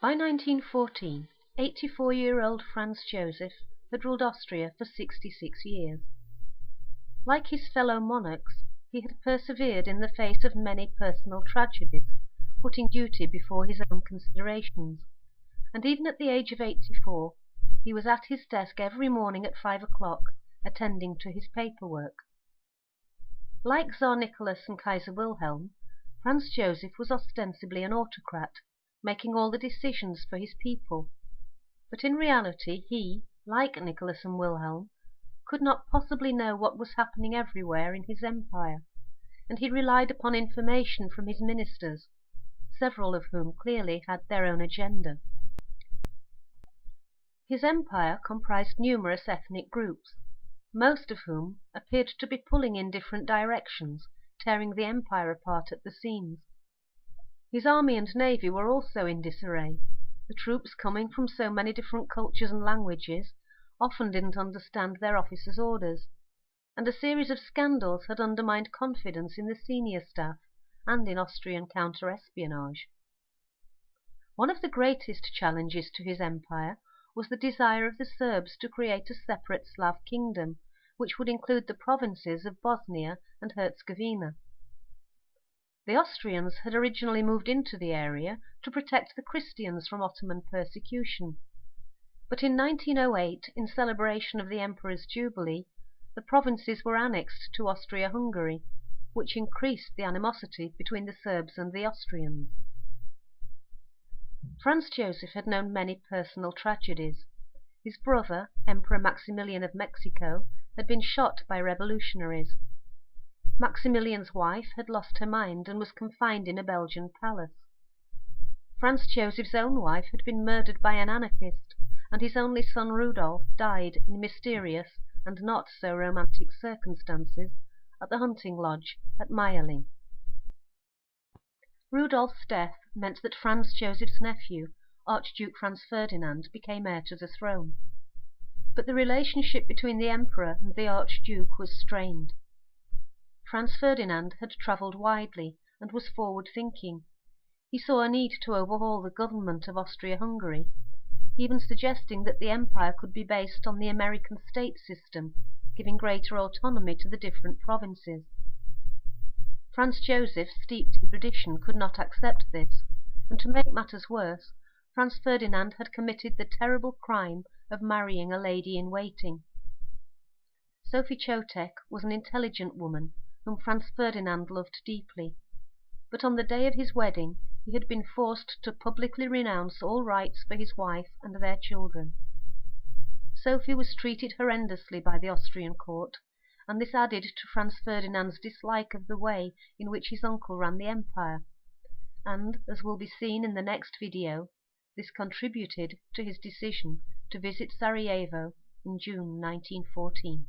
By 1914, 84-year-old Franz Josef had ruled Austria for 66 years. Like his fellow monarchs, he had persevered in the face of many personal tragedies, putting duty before his own considerations, and even at the age of 84, he was at his desk every morning at 5 o'clock, attending to his paperwork. Like Tsar Nicholas and Kaiser Wilhelm, Franz Josef was ostensibly an autocrat, making all the decisions for his people. But in reality he, like Nicholas and Wilhelm, could not possibly know what was happening everywhere in his empire, and he relied upon information from his ministers, several of whom clearly had their own agenda. His empire comprised numerous ethnic groups, most of whom appeared to be pulling in different directions, tearing the empire apart at the seams. His army and navy were also in disarray. The troops, coming from so many different cultures and languages, often didn't understand their officers' orders, and a series of scandals had undermined confidence in the senior staff and in Austrian counter-espionage. One of the greatest challenges to his empire was the desire of the Serbs to create a separate Slav kingdom, which would include the provinces of Bosnia and Herzegovina. The Austrians had originally moved into the area to protect the Christians from Ottoman persecution, but in 1908, in celebration of the Emperor's Jubilee, the provinces were annexed to Austria-Hungary, which increased the animosity between the Serbs and the Austrians. Franz Josef had known many personal tragedies. His brother, Emperor Maximilian of Mexico, had been shot by revolutionaries. Maximilian's wife had lost her mind and was confined in a Belgian palace. Franz Josef's own wife had been murdered by an anarchist, and his only son Rudolf died in mysterious and not so romantic circumstances at the hunting lodge at Mayerling. Rudolf's death meant that Franz Josef's nephew, Archduke Franz Ferdinand, became heir to the throne. But the relationship between the Emperor and the Archduke was strained. Franz Ferdinand had travelled widely and was forward-thinking. He saw a need to overhaul the government of Austria-Hungary, even suggesting that the empire could be based on the American state system, giving greater autonomy to the different provinces. Franz Josef, steeped in tradition, could not accept this, and to make matters worse, Franz Ferdinand had committed the terrible crime of marrying a lady-in-waiting. Sophie Chotek was an intelligent woman whom Franz Ferdinand loved deeply, but on the day of his wedding he had been forced to publicly renounce all rights for his wife and their children. Sophie was treated horrendously by the Austrian court, and this added to Franz Ferdinand's dislike of the way in which his uncle ran the empire, and, as will be seen in the next video, this contributed to his decision to visit Sarajevo in June 1914.